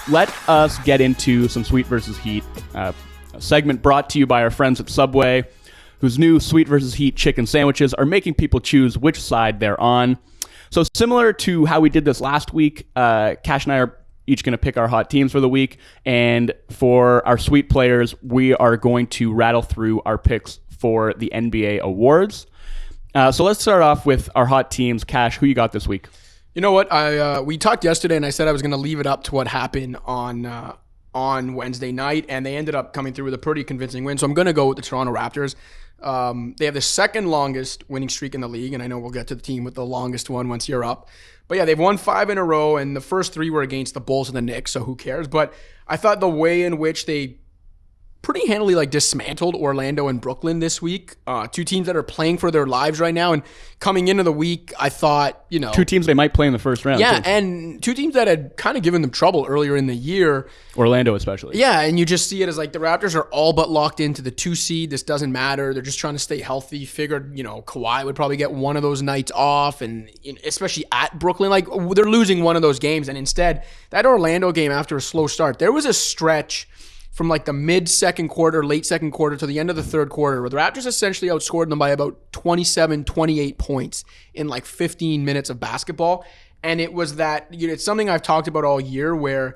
let us get into some Sweet versus Heat. A segment brought to you by our friends at Subway, whose new Sweet versus Heat chicken sandwiches are making people choose which side they're on. So similar to how we did this last week, Cash and I are each going to pick our hot teams for the week. And for our Sweet players, we are going to rattle through our picks for the NBA awards. So let's start off with our hot teams. Cash, who you got this week? You know what? We talked yesterday, and I said I was going to leave it up to what happened on Wednesday night, and they ended up coming through with a pretty convincing win. So I'm going to go with the Toronto Raptors. They have the second longest winning streak in the league, and I know we'll get to the team with the longest one once you're up. But yeah, they've won 5 in a row, and the first 3 were against the Bulls and the Knicks, so who cares? But I thought the way in which they pretty handily dismantled Orlando and Brooklyn this week. 2 teams that are playing for their lives right now. And coming into the week, I thought, 2 teams they might play in the first round. Yeah, too. and 2 teams that had kind of given them trouble earlier in the year. Orlando especially. Yeah, and you just see it as the Raptors are all but locked into the 2 seed. This doesn't matter. They're just trying to stay healthy. Figured, Kawhi would probably get one of those nights off, and especially at Brooklyn. They're losing one of those games. And instead, that Orlando game after a slow start, there was a stretch from the mid-second quarter, late second quarter to the end of the third quarter, where the Raptors essentially outscored them by about 27, 28 points in 15 minutes of basketball. And it was that, it's something I've talked about all year where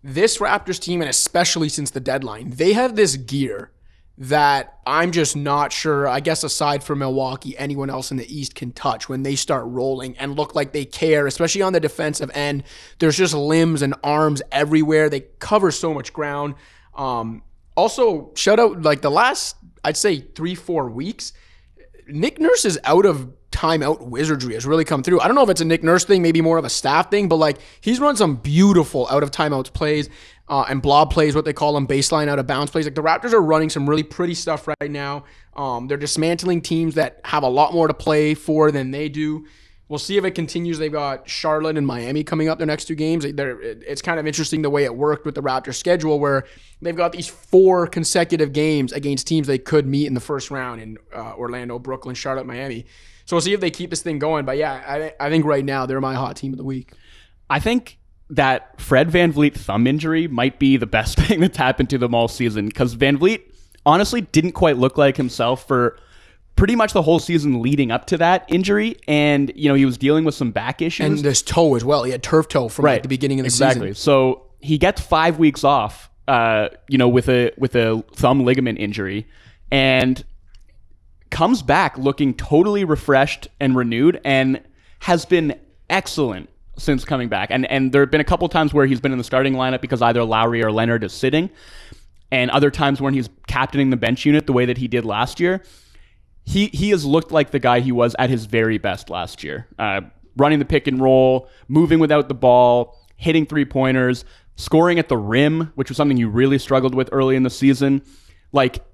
this Raptors team, and especially since the deadline, they have this gear that I'm just not sure, I guess aside from Milwaukee, anyone else in the East can touch when they start rolling and look like they care, especially on the defensive end. There's just limbs and arms everywhere. They cover so much ground. Also, shout out, the last, I'd say 3-4 weeks, Nick Nurse's out of timeout wizardry has really come through. I don't know if it's a Nick Nurse thing, maybe more of a staff thing, but he's run some beautiful out of timeouts plays and blob plays, what they call them, baseline out of bounds plays. The Raptors are running some really pretty stuff right now. They're dismantling teams that have a lot more to play for than they do. We'll see if it continues. They've got Charlotte and Miami coming up their next 2 games. It's kind of interesting the way it worked with the Raptors schedule where they've got these 4 consecutive games against teams they could meet in the first round in Orlando, Brooklyn, Charlotte, Miami. So we'll see if they keep this thing going. But yeah, I think right now they're my hot team of the week. I think that Fred VanVleet thumb injury might be the best thing that's happened to them all season because VanVleet honestly didn't quite look like himself for pretty much the whole season leading up to that injury. And, he was dealing with some back issues. And this toe as well. He had turf toe from the beginning of the season. So he gets 5 weeks off, with a thumb ligament injury and comes back looking totally refreshed and renewed and has been excellent since coming back. And there have been a couple times where he's been in the starting lineup because either Lowry or Leonard is sitting, and other times when he's captaining the bench unit the way that he did last year. He has looked like the guy he was at his very best last year. Running the pick and roll, moving without the ball, hitting 3-pointers, scoring at the rim, which was something you really struggled with early in the season.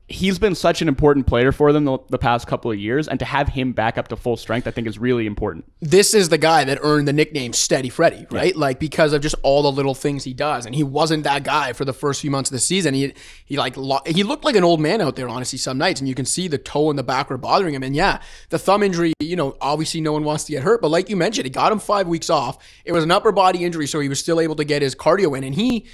He's been such an important player for them the past couple of years, and to have him back up to full strength, I think is really important. This is the guy that earned the nickname Steady Freddy, right? Yeah. Because of just all the little things he does, and he wasn't that guy for the first few months of the season. He looked like an old man out there, honestly, some nights, and you can see the toe in the back were bothering him. And yeah, the thumb injury, obviously no one wants to get hurt, but like you mentioned, it got him 5 weeks off. It was an upper body injury, so he was still able to get his cardio in, and he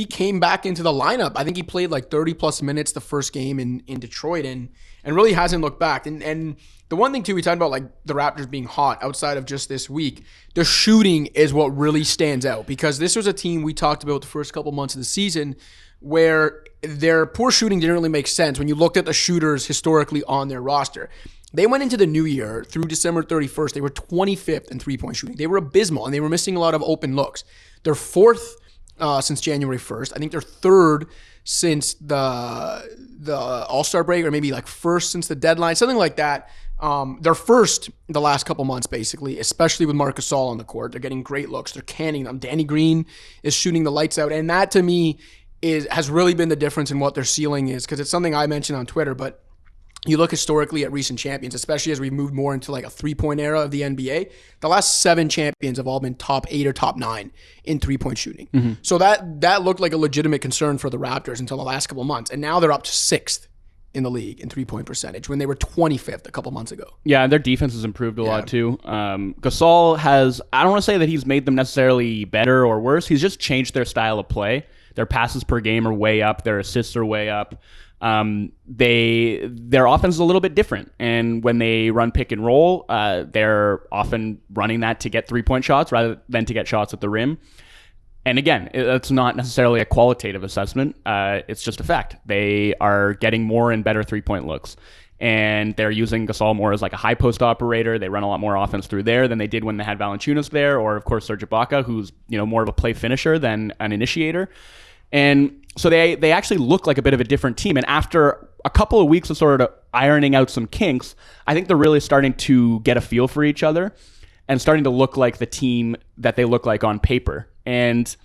came back into the lineup. I think he played 30-plus minutes the first game in Detroit and really hasn't looked back. And the one thing, too, we talked about the Raptors being hot outside of just this week, the shooting is what really stands out because this was a team we talked about the first couple months of the season where their poor shooting didn't really make sense when you looked at the shooters historically on their roster. They went into the new year through December 31st. They were 25th in three-point shooting. They were abysmal, and they were missing a lot of open looks. They're 4th since January 1st. I think they're 3rd since the All-Star break, or maybe 1st since the deadline, something like that. They're 1st the last couple months, basically, especially with Marc Gasol on the court. They're getting great looks. They're canning them. Danny Green is shooting the lights out, and that to me has really been the difference in what their ceiling is, because it's something I mentioned on Twitter, but you look historically at recent champions, especially as we move more into a 3-point era of the NBA, the last 7 champions have all been top 8 or top 9 in 3-point shooting. Mm-hmm. So that looked like a legitimate concern for the Raptors until the last couple of months. And now they're up to 6th in the league in 3-point percentage when they were 25th a couple months ago. Yeah, and their defense has improved a lot too. Gasol has, I don't want to say that he's made them necessarily better or worse. He's just changed their style of play. Their passes per game are way up. Their assists are way up. Their offense is a little bit different. And when they run pick and roll, they're often running that to get 3-point shots rather than to get shots at the rim. And again, it's not necessarily a qualitative assessment. It's just a fact. They are getting more and better 3-point looks. And they're using Gasol more as like a high post operator. They run a lot more offense through there than they did when they had Valanciunas there, or of course Serge Ibaka, who's more of a play finisher than an initiator. And so they actually look like a bit of a different team. And after a couple of weeks of sort of ironing out some kinks, I think they're really starting to get a feel for each other and starting to look like the team that they look like on paper. And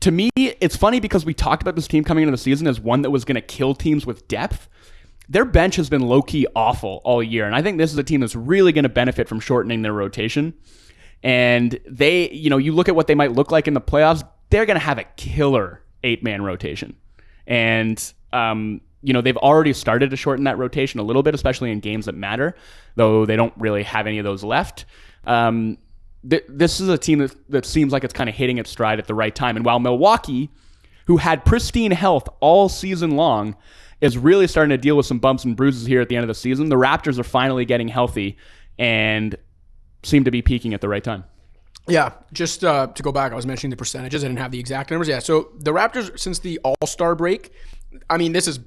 to me, it's funny because we talked about this team coming into the season as one that was going to kill teams with depth. Their bench has been low-key awful all year, and I think this is a team that's really going to benefit from shortening their rotation. And they, you look at what they might look like in the playoffs, they're going to have a killer 8-man rotation. And, they've already started to shorten that rotation a little bit, especially in games that matter, though they don't really have any of those left. This is a team that seems like it's kind of hitting its stride at the right time. And while Milwaukee, who had pristine health all season long, is really starting to deal with some bumps and bruises here at the end of the season, the Raptors are finally getting healthy and seem to be peaking at the right time. Yeah, just to go back, I was mentioning the percentages. I didn't have the exact numbers. Yeah, so the Raptors, since the All-Star break, I mean, this is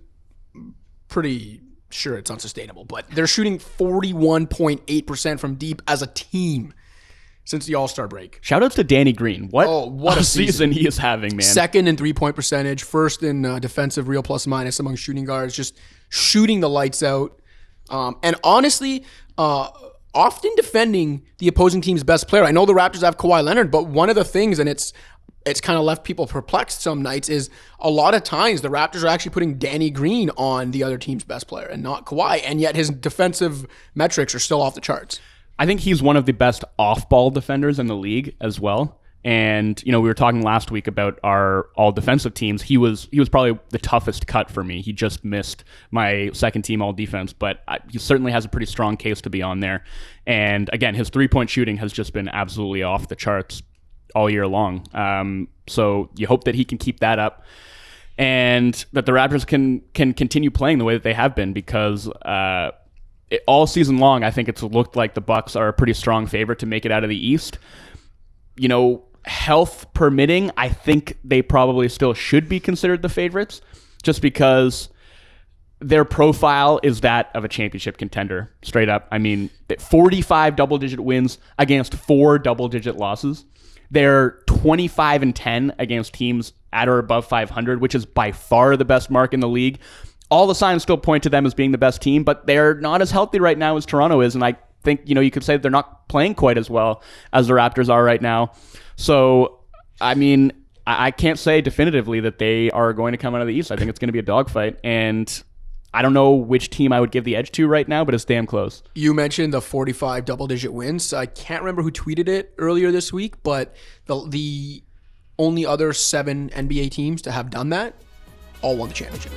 pretty sure it's unsustainable, but they're shooting 41.8% from deep as a team since the All-Star break. Shout-outs to Danny Green. What a season he is having, man. Second in 3-point percentage, first in defensive real plus-minus among shooting guards, just shooting the lights out. And honestly, often defending the opposing team's best player. I know the Raptors have Kawhi Leonard, but one of the things, and it's kind of left people perplexed some nights, is a lot of times the Raptors are actually putting Danny Green on the other team's best player and not Kawhi, and yet his defensive metrics are still off the charts. I think he's one of the best off-ball defenders in the league as well. And, we were talking last week about our all-defensive teams. He was probably the toughest cut for me. He just missed my second-team all-defense, but he certainly has a pretty strong case to be on there. And, again, his three-point shooting has just been absolutely off the charts all year long. So you hope that he can keep that up and that the Raptors can continue playing the way that they have been, because all season long, I think it's looked like the Bucks are a pretty strong favorite to make it out of the East. Health permitting, I think they probably still should be considered the favorites, just because their profile is that of a championship contender, straight up. I mean, 45 double-digit wins against 4 double-digit losses. They're 25-10 against teams at or above 500, which is by far the best mark in the league. All the signs still point to them as being the best team, but they're not as healthy right now as Toronto is, and I think, you could say they're not playing quite as well as the Raptors are right now. So, I mean, I can't say definitively that they are going to come out of the East. I think it's going to be a dogfight, and I don't know which team I would give the edge to right now, but it's damn close. You mentioned the 45 double-digit wins. I can't remember who tweeted it earlier this week, but the only other 7 NBA teams to have done that all won the championship.